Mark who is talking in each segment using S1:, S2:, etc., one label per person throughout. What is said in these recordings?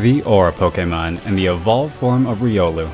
S1: the Aura Pokemon, and the evolved form of Riolu.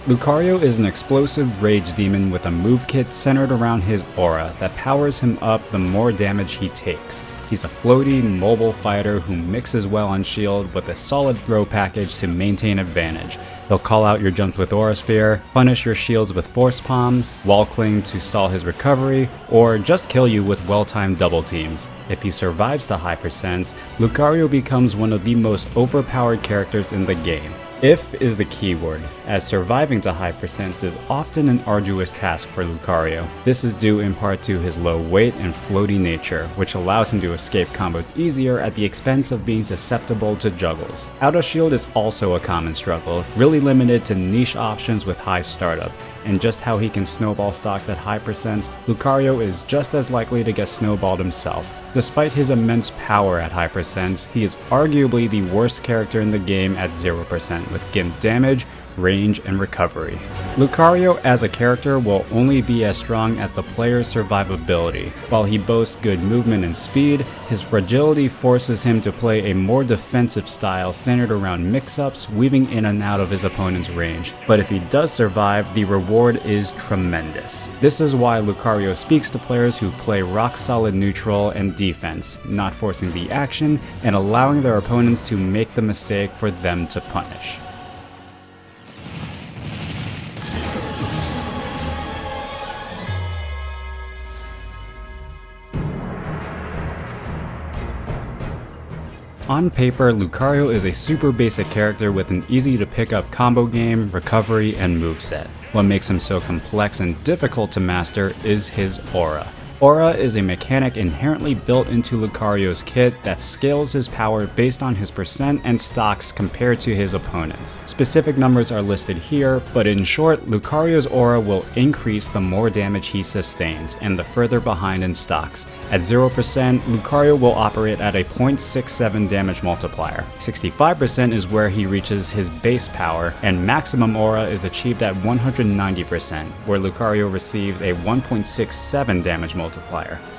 S1: Lucario is an explosive rage demon with a move kit centered around his aura that powers him up the more damage he takes. He's a floaty, mobile fighter who mixes well on shield with a solid throw package to maintain advantage. He'll call out your jumps with Aura Sphere, punish your shields with Force Palm, Wall Cling to stall his recovery, or just kill you with well-timed double teams. If he survives the high percents, Lucario becomes one of the most overpowered characters in the game. If is the keyword, as surviving to high percents is often an arduous task for Lucario. This is due in part to his low weight and floaty nature, which allows him to escape combos easier at the expense of being susceptible to juggles. Auto Shield is also a common struggle, really limited to niche options with high startup, and just how he can snowball stocks at high percents, Lucario is just as likely to get snowballed himself. Despite his immense power at high percents, he is arguably the worst character in the game at 0% with gimp damage, range, and recovery. Lucario as a character will only be as strong as the player's survivability. While he boasts good movement and speed, his fragility forces him to play a more defensive style centered around mix-ups, weaving in and out of his opponent's range. But if he does survive, the reward is tremendous. This is why Lucario speaks to players who play rock-solid neutral and defense, not forcing the action and allowing their opponents to make the mistake for them to punish. On paper, Lucario is a super basic character with an easy to pick up combo game, recovery, and moveset. What makes him so complex and difficult to master is his aura. Aura is a mechanic inherently built into Lucario's kit that scales his power based on his percent and stocks compared to his opponents. Specific numbers are listed here, but in short, Lucario's aura will increase the more damage he sustains and the further behind in stocks. At 0%, Lucario will operate at a 0.67 damage multiplier. 65% is where he reaches his base power, and maximum aura is achieved at 190%, where Lucario receives a 1.67 damage multiplier.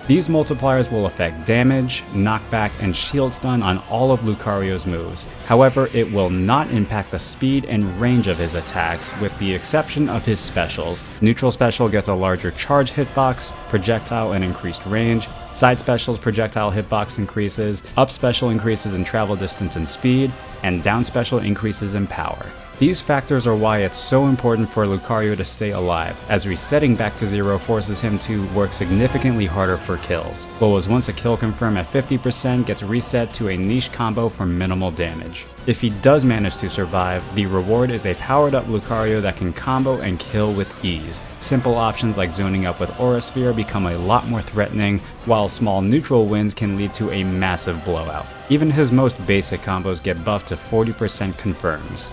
S1: These multipliers will affect damage, knockback, and shield stun on all of Lucario's moves. However, it will not impact the speed and range of his attacks, with the exception of his specials. Neutral Special gets a larger charge hitbox, projectile and increased range. Side Special's projectile hitbox increases, Up Special increases in travel distance and speed, and Down Special increases in power. These factors are why it's so important for Lucario to stay alive, as resetting back to 0 forces him to work significantly harder for kills. What was once a kill confirm at 50% gets reset to a niche combo for minimal damage. If he does manage to survive, the reward is a powered up Lucario that can combo and kill with ease. Simple options like zoning up with Aura Sphere become a lot more threatening, while small neutral wins can lead to a massive blowout. Even his most basic combos get buffed to 40% confirms.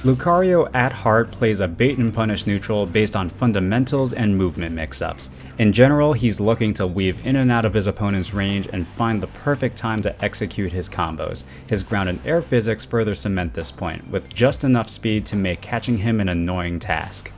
S1: Lucario at heart plays a bait and punish neutral based on fundamentals and movement mix-ups. In general, he's looking to weave in and out of his opponent's range and find the perfect time to execute his combos. His ground and air physics further cement this point, with just enough speed to make catching him an annoying task.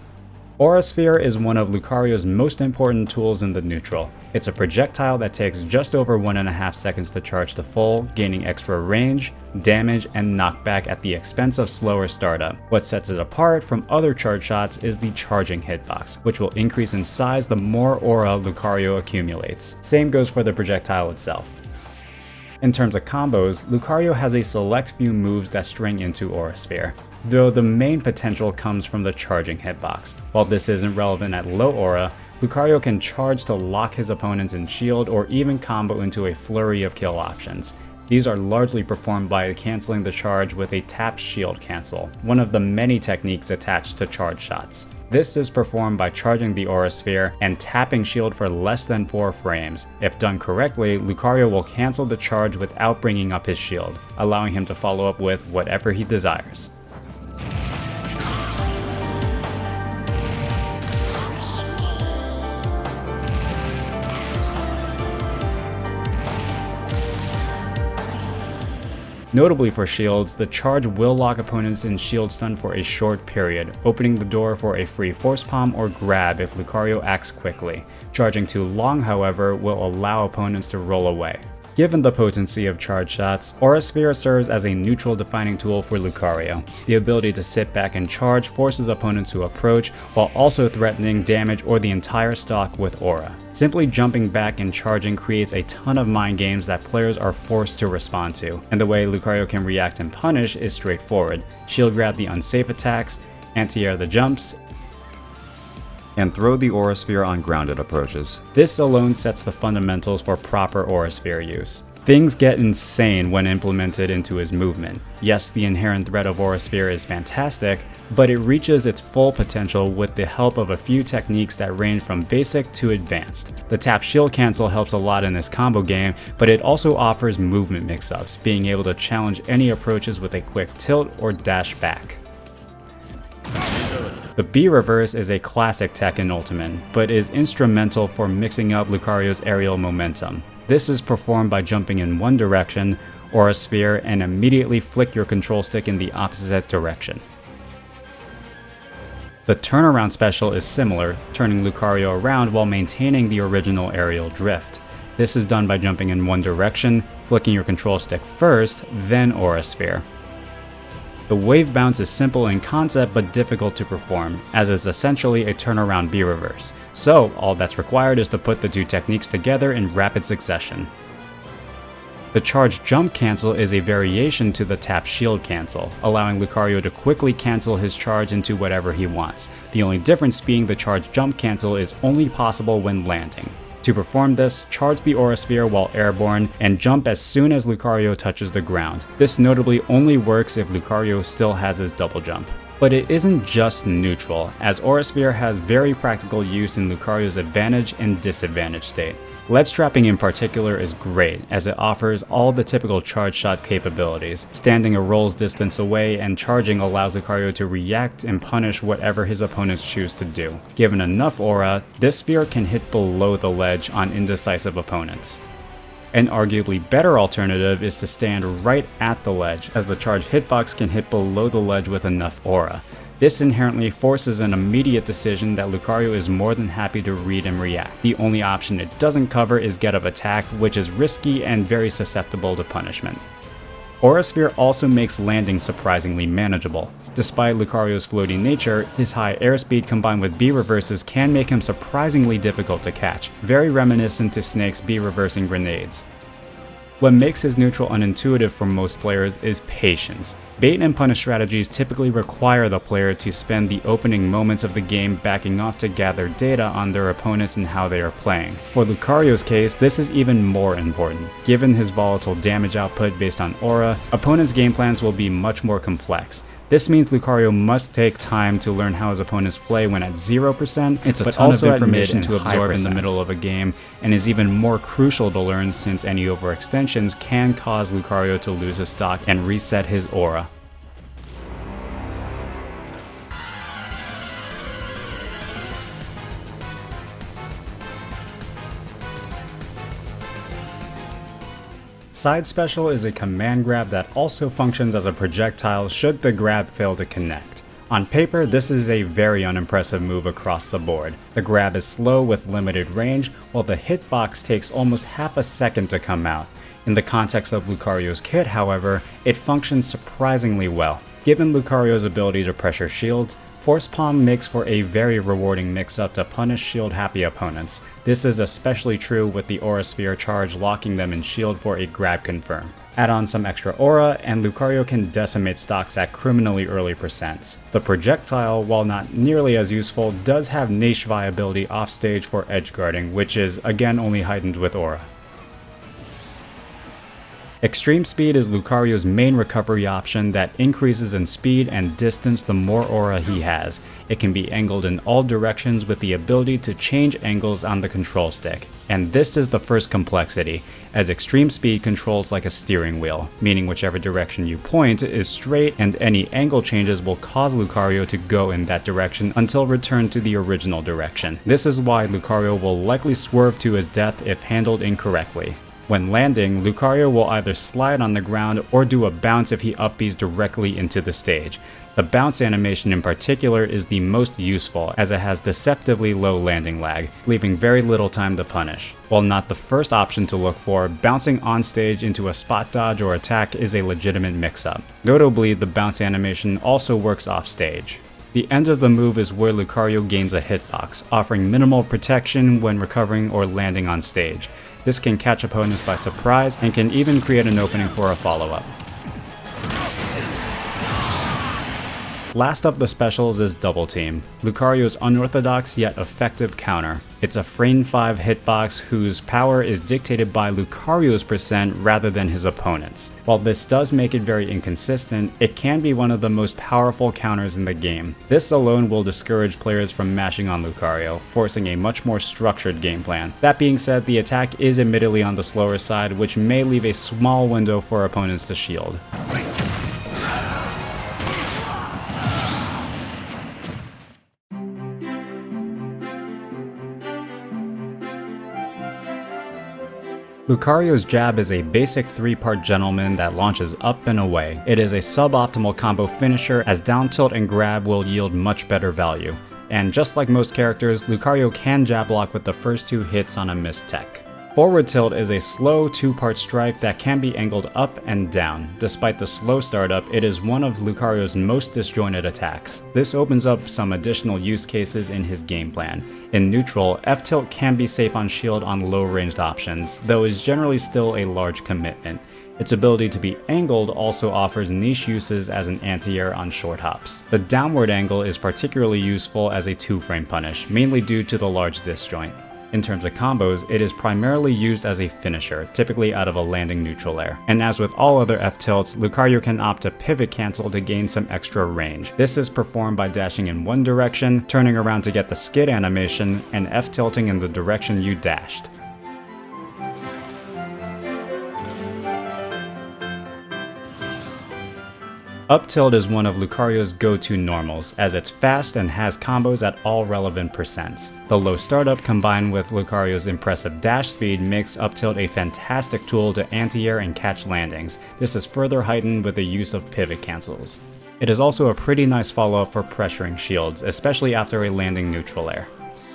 S1: Aura Sphere is one of Lucario's most important tools in the neutral. It's a projectile that takes just over 1.5 seconds to charge to full, gaining extra range, damage, and knockback at the expense of slower startup. What sets it apart from other charge shots is the charging hitbox, which will increase in size the more aura Lucario accumulates. Same goes for the projectile itself. In terms of combos, Lucario has a select few moves that string into Aura Sphere, though the main potential comes from the charging hitbox. While this isn't relevant at low aura, Lucario can charge to lock his opponents in shield or even combo into a flurry of kill options. These are largely performed by canceling the charge with a tap shield cancel, one of the many techniques attached to charge shots. This is performed by charging the Aura Sphere and tapping shield for less than 4 frames. If done correctly, Lucario will cancel the charge without bringing up his shield, allowing him to follow up with whatever he desires. Notably for shields, the charge will lock opponents in shield stun for a short period, opening the door for a free force palm or grab if Lucario acts quickly. Charging too long, however, will allow opponents to roll away. Given the potency of charge shots, Aura Sphere serves as a neutral defining tool for Lucario. The ability to sit back and charge forces opponents to approach, while also threatening damage or the entire stock with Aura. Simply jumping back and charging creates a ton of mind games that players are forced to respond to, and the way Lucario can react and punish is straightforward. Shield grab the unsafe attacks, anti-air the jumps, and throw the Aura Sphere on grounded approaches. This alone sets the fundamentals for proper Aura Sphere use. Things get insane when implemented into his movement. Yes, the inherent threat of Aura Sphere is fantastic, but it reaches its full potential with the help of a few techniques that range from basic to advanced. The tap shield cancel helps a lot in this combo game, but it also offers movement mix-ups, being able to challenge any approaches with a quick tilt or dash back. The B reverse is a classic tech in Ultimate, but is instrumental for mixing up Lucario's aerial momentum. This is performed by jumping in one direction, Aura Sphere, and immediately flick your control stick in the opposite direction. The turnaround special is similar, turning Lucario around while maintaining the original aerial drift. This is done by jumping in one direction, flicking your control stick first, then Aura Sphere. The wave bounce is simple in concept but difficult to perform, as it's essentially a turnaround B reverse, so all that's required is to put the two techniques together in rapid succession. The charge jump cancel is a variation to the tap shield cancel, allowing Lucario to quickly cancel his charge into whatever he wants, the only difference being the charge jump cancel is only possible when landing. To perform this, charge the Aura Sphere while airborne, and jump as soon as Lucario touches the ground. This notably only works if Lucario still has his double jump. But it isn't just neutral, as Aura Sphere has very practical use in Lucario's advantage and disadvantage state. Ledge trapping in particular is great, as it offers all the typical charge shot capabilities. Standing a roll's distance away and charging allows Lucario to react and punish whatever his opponents choose to do. Given enough aura, this sphere can hit below the ledge on indecisive opponents. An arguably better alternative is to stand right at the ledge, as the charge hitbox can hit below the ledge with enough aura. This inherently forces an immediate decision that Lucario is more than happy to read and react. The only option it doesn't cover is get up attack, which is risky and very susceptible to punishment. Aura Sphere also makes landing surprisingly manageable. Despite Lucario's floaty nature, his high airspeed combined with B reverses can make him surprisingly difficult to catch, very reminiscent to Snake's B reversing grenades. What makes his neutral unintuitive for most players is patience. Bait and punish strategies typically require the player to spend the opening moments of the game backing off to gather data on their opponents and how they are playing. For Lucario's case, this is even more important. Given his volatile damage output based on aura, opponents' game plans will be much more complex. This means Lucario must take time to learn how his opponents play when at 0%, it's a ton of information to absorb in the middle of a game, and is even more crucial to learn since any overextensions can cause Lucario to lose his stock and reset his aura. Side Special is a command grab that also functions as a projectile should the grab fail to connect. On paper, this is a very unimpressive move across the board. The grab is slow with limited range, while the hitbox takes almost half a second to come out. In the context of Lucario's kit, however, it functions surprisingly well. Given Lucario's ability to pressure shields, Force Palm makes for a very rewarding mix-up to punish shield-happy opponents. This is especially true with the Aura Sphere charge locking them in shield for a grab confirm. Add on some extra aura, and Lucario can decimate stocks at criminally early percents. The projectile, while not nearly as useful, does have niche viability offstage for edge guarding, which is again only heightened with aura. Extreme Speed is Lucario's main recovery option that increases in speed and distance the more aura he has. It can be angled in all directions with the ability to change angles on the control stick. And this is the first complexity, as Extreme Speed controls like a steering wheel, meaning whichever direction you point is straight and any angle changes will cause Lucario to go in that direction until returned to the original direction. This is why Lucario will likely swerve to his death if handled incorrectly. When landing, Lucario will either slide on the ground or do a bounce if he up Bs directly into the stage. The bounce animation in particular is the most useful as it has deceptively low landing lag, leaving very little time to punish. While not the first option to look for, bouncing on stage into a spot dodge or attack is a legitimate mix-up. Notably, the bounce animation also works off stage. The end of the move is where Lucario gains a hitbox, offering minimal protection when recovering or landing on stage. This can catch opponents by surprise and can even create an opening for a follow-up. Last of the specials is Double Team, Lucario's unorthodox yet effective counter. It's a frame 5 hitbox whose power is dictated by Lucario's percent rather than his opponent's. While this does make it very inconsistent, it can be one of the most powerful counters in the game. This alone will discourage players from mashing on Lucario, forcing a much more structured game plan. That being said, the attack is admittedly on the slower side, which may leave a small window for opponents to shield. Lucario's jab is a basic 3-part gentleman that launches up and away. It is a suboptimal combo finisher as down tilt and grab will yield much better value. And just like most characters, Lucario can jab block with the first 2 hits on a missed tech. Forward tilt is a slow 2-part strike that can be angled up and down. Despite the slow startup, it is one of Lucario's most disjointed attacks. This opens up some additional use cases in his game plan. In neutral, F-tilt can be safe on shield on low-ranged options, though is generally still a large commitment. Its ability to be angled also offers niche uses as an anti-air on short hops. The downward angle is particularly useful as a 2-frame punish, mainly due to the large disjoint. In terms of combos, it is primarily used as a finisher, typically out of a landing neutral air. And as with all other F-tilts, Lucario can opt to pivot cancel to gain some extra range. This is performed by dashing in one direction, turning around to get the skid animation, and F-tilting in the direction you dashed. Up tilt is one of Lucario's go-to normals, as it's fast and has combos at all relevant percents. The low startup combined with Lucario's impressive dash speed makes up tilt a fantastic tool to anti-air and catch landings. This is further heightened with the use of pivot cancels. It is also a pretty nice follow-up for pressuring shields, especially after a landing neutral air.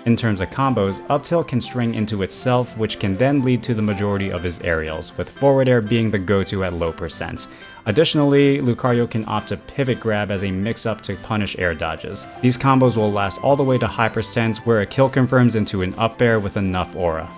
S1: In terms of combos, up tilt can string into itself, which can then lead to the majority of his aerials, with forward air being the go-to at low percents. Additionally, Lucario can opt to pivot grab as a mix-up to punish air dodges. These combos will last all the way to high percents, where a kill confirms into an up air with enough aura.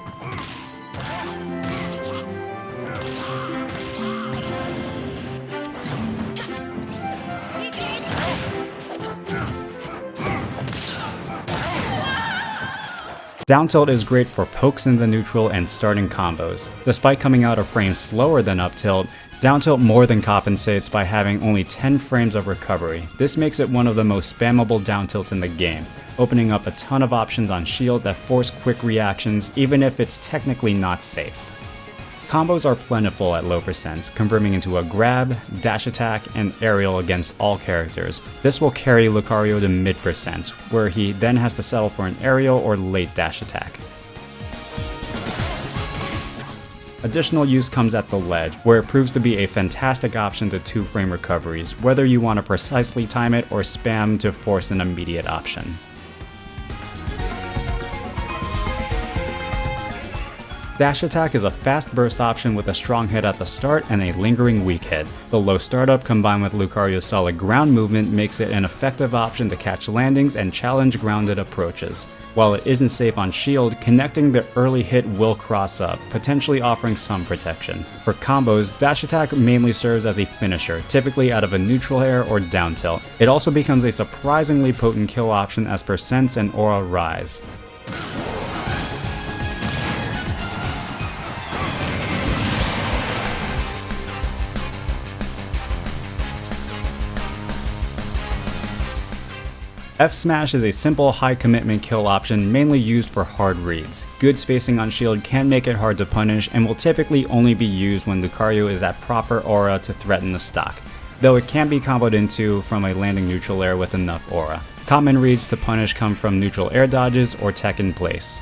S1: Down tilt is great for pokes in the neutral and starting combos. Despite coming out a frame slower than up tilt, down tilt more than compensates by having only 10 frames of recovery. This makes it one of the most spammable down tilts in the game, opening up a ton of options on shield that force quick reactions even if it's technically not safe. Combos are plentiful at low percents, converting into a grab, dash attack, and aerial against all characters. This will carry Lucario to mid percents, where he then has to settle for an aerial or late dash attack. Additional use comes at the ledge, where it proves to be a fantastic option to 2-frame recoveries, whether you want to precisely time it or spam to force an immediate option. Dash attack is a fast burst option with a strong hit at the start and a lingering weak hit. The low startup combined with Lucario's solid ground movement makes it an effective option to catch landings and challenge grounded approaches. While it isn't safe on shield, connecting the early hit will cross up, potentially offering some protection. For combos, dash attack mainly serves as a finisher, typically out of a neutral air or down tilt. It also becomes a surprisingly potent kill option as percents and aura rise. F-Smash is a simple high-commitment kill option mainly used for hard reads. Good spacing on shield can make it hard to punish and will typically only be used when Lucario is at proper aura to threaten the stock, though it can be comboed into from a landing neutral air with enough aura. Common reads to punish come from neutral air dodges or tech in place.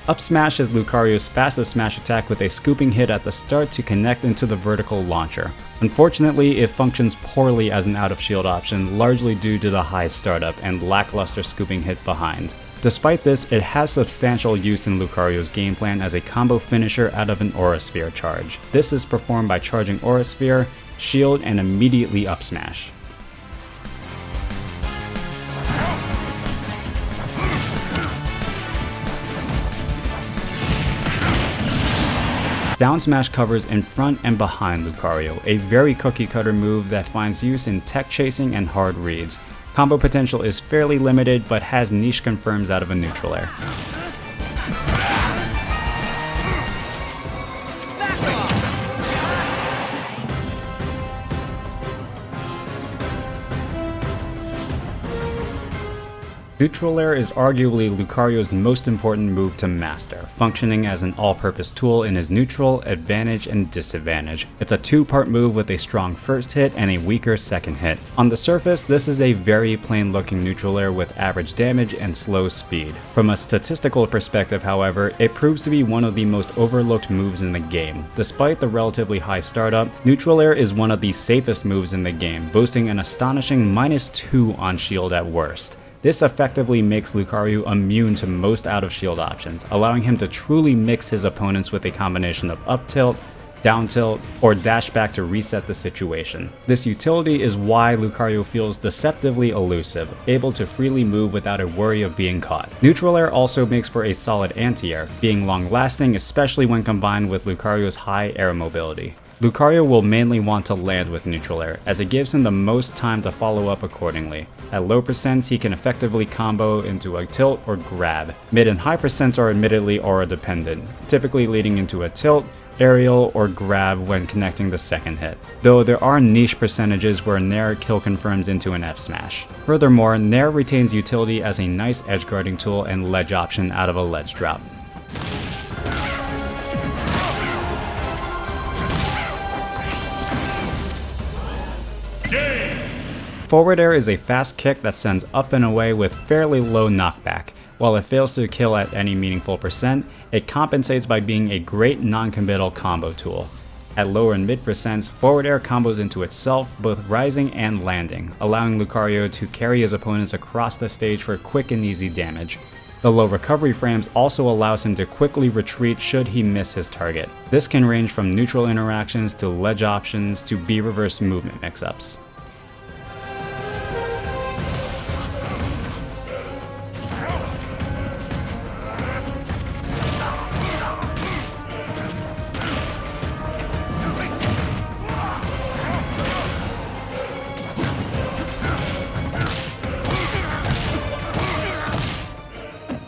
S1: Up smash is Lucario's fastest smash attack with a scooping hit at the start to connect into the vertical launcher. Unfortunately, it functions poorly as an out of shield option, largely due to the high startup and lackluster scooping hit behind. Despite this, it has substantial use in Lucario's game plan as a combo finisher out of an Aura Sphere charge. This is performed by charging Aura Sphere, shield, and immediately up smash. Down smash covers in front and behind Lucario, a very cookie cutter move that finds use in tech chasing and hard reads. Combo potential is fairly limited, but has niche confirms out of a neutral air. Neutral Air is arguably Lucario's most important move to master, functioning as an all-purpose tool in his neutral, advantage, and disadvantage. It's a two-part move with a strong first hit and a weaker second hit. On the surface, this is a very plain-looking Neutral Air with average damage and slow speed. From a statistical perspective, however, it proves to be one of the most overlooked moves in the game. Despite the relatively high startup, Neutral Air is one of the safest moves in the game, boasting an astonishing -2 on shield at worst. This effectively makes Lucario immune to most out of shield options, allowing him to truly mix his opponents with a combination of up tilt, down tilt, or dash back to reset the situation. This utility is why Lucario feels deceptively elusive, able to freely move without a worry of being caught. Neutral Air also makes for a solid anti-air, being long-lasting especially when combined with Lucario's high air mobility. Lucario will mainly want to land with Neutral Air, as it gives him the most time to follow up accordingly. At low percents, he can effectively combo into a tilt or grab. Mid and high percents are admittedly aura dependent, typically leading into a tilt, aerial, or grab when connecting the second hit, though there are niche percentages where Nair kill confirms into an F smash. Furthermore, Nair retains utility as a nice edge guarding tool and ledge option out of a ledge drop. Forward air is a fast kick that sends up and away with fairly low knockback. While it fails to kill at any meaningful percent, it compensates by being a great non-committal combo tool. At lower and mid percents, forward air combos into itself, both rising and landing, allowing Lucario to carry his opponents across the stage for quick and easy damage. The low recovery frames also allows him to quickly retreat should he miss his target. This can range from neutral interactions to ledge options to B-reverse movement mix-ups.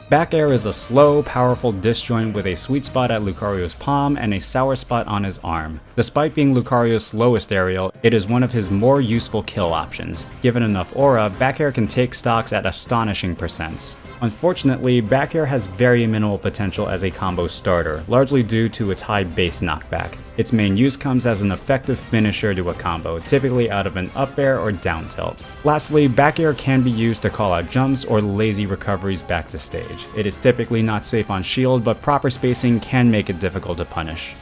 S1: Back air is a slow, powerful disjoint with a sweet spot at Lucario's palm and a sour spot on his arm. Despite being Lucario's slowest aerial, it is one of his more useful kill options. Given enough aura, back air can take stocks at astonishing percents. Unfortunately, back air has very minimal potential as a combo starter, largely due to its high base knockback. Its main use comes as an effective finisher to a combo, typically out of an up air or down tilt. Lastly, back air can be used to call out jumps or lazy recoveries back to stage. It is typically not safe on shield, but proper spacing can make it difficult to punish.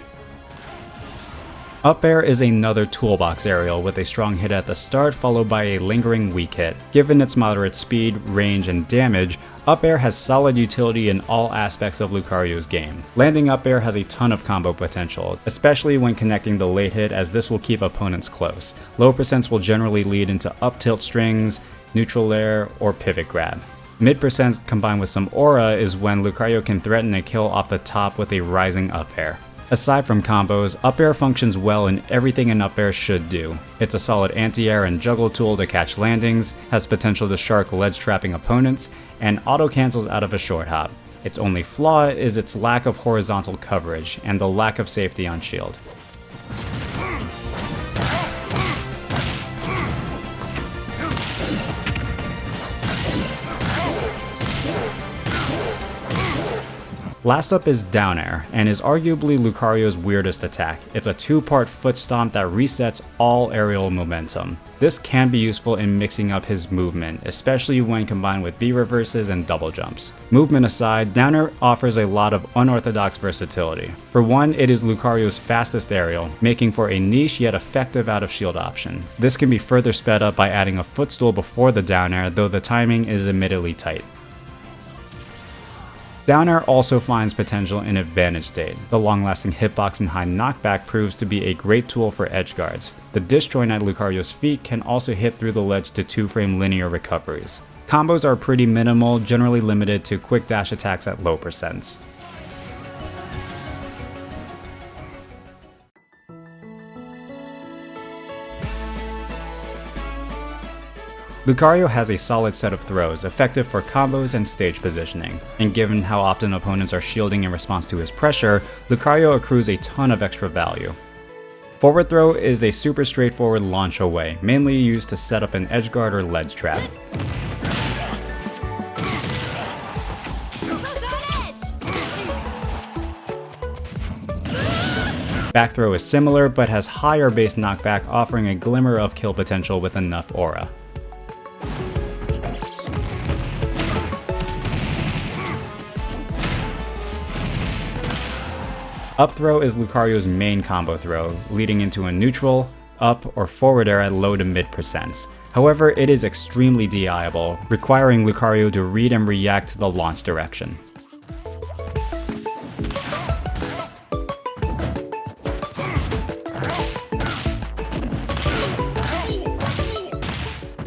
S1: Up air is another toolbox aerial with a strong hit at the start followed by a lingering weak hit. Given its moderate speed, range, and damage, up air has solid utility in all aspects of Lucario's game. Landing up air has a ton of combo potential, especially when connecting the late hit, as this will keep opponents close. Low percents will generally lead into up tilt strings, neutral air, or pivot grab. Mid percents combined with some aura is when Lucario can threaten a kill off the top with a rising up air. Aside from combos, up air functions well in everything an up air should do. It's a solid anti-air and juggle tool to catch landings, has potential to shark ledge trapping opponents, and auto cancels out of a short hop. Its only flaw is its lack of horizontal coverage and the lack of safety on shield. Last up is Down Air, and is arguably Lucario's weirdest attack. It's a two-part foot stomp that resets all aerial momentum. This can be useful in mixing up his movement, especially when combined with B reverses and double jumps. Movement aside, Down Air offers a lot of unorthodox versatility. For one, it is Lucario's fastest aerial, making for a niche yet effective out of shield option. This can be further sped up by adding a footstool before the Down Air, though the timing is admittedly tight. Down Air also finds potential in Advantage State. The long-lasting hitbox and high knockback proves to be a great tool for edge guards. The disjoint at Lucario's feet can also hit through the ledge to 2-frame linear recoveries. Combos are pretty minimal, generally limited to quick dash attacks at low percents. Lucario has a solid set of throws, effective for combos and stage positioning, and given how often opponents are shielding in response to his pressure, Lucario accrues a ton of extra value. Forward throw is a super straightforward launch away, mainly used to set up an edge guard or ledge trap. Back throw is similar, but has higher base knockback, offering a glimmer of kill potential with enough aura. Up throw is Lucario's main combo throw, leading into a neutral, up, or forward air at low to mid percents. However, it is extremely DI-able, requiring Lucario to read and react to the launch direction.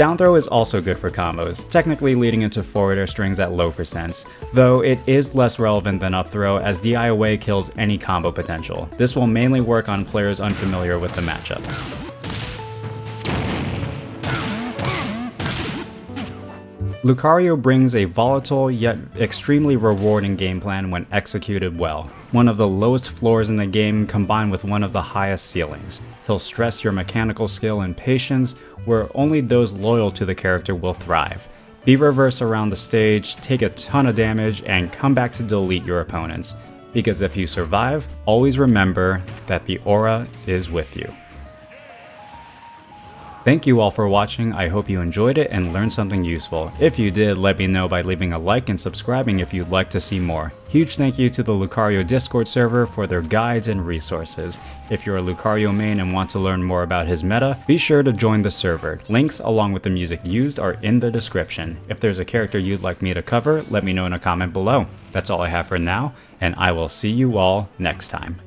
S1: Down throw is also good for combos, technically leading into forward air strings at low percents, though it is less relevant than up throw as DI away kills any combo potential. This will mainly work on players unfamiliar with the matchup. Lucario brings a volatile yet extremely rewarding game plan when executed well. One of the lowest floors in the game combined with one of the highest ceilings. He'll stress your mechanical skill and patience, where only those loyal to the character will thrive. Be reverse around the stage, take a ton of damage, and come back to delete your opponents. Because if you survive, always remember that the aura is with you. Thank you all for watching. I hope you enjoyed it and learned something useful. If you did, let me know by leaving a like and subscribing if you'd like to see more. Huge thank you to the Lucario Discord server for their guides and resources. If you're a Lucario main and want to learn more about his meta, be sure to join the server. Links along with the music used are in the description. If there's a character you'd like me to cover, let me know in a comment below. That's all I have for now, and I will see you all next time.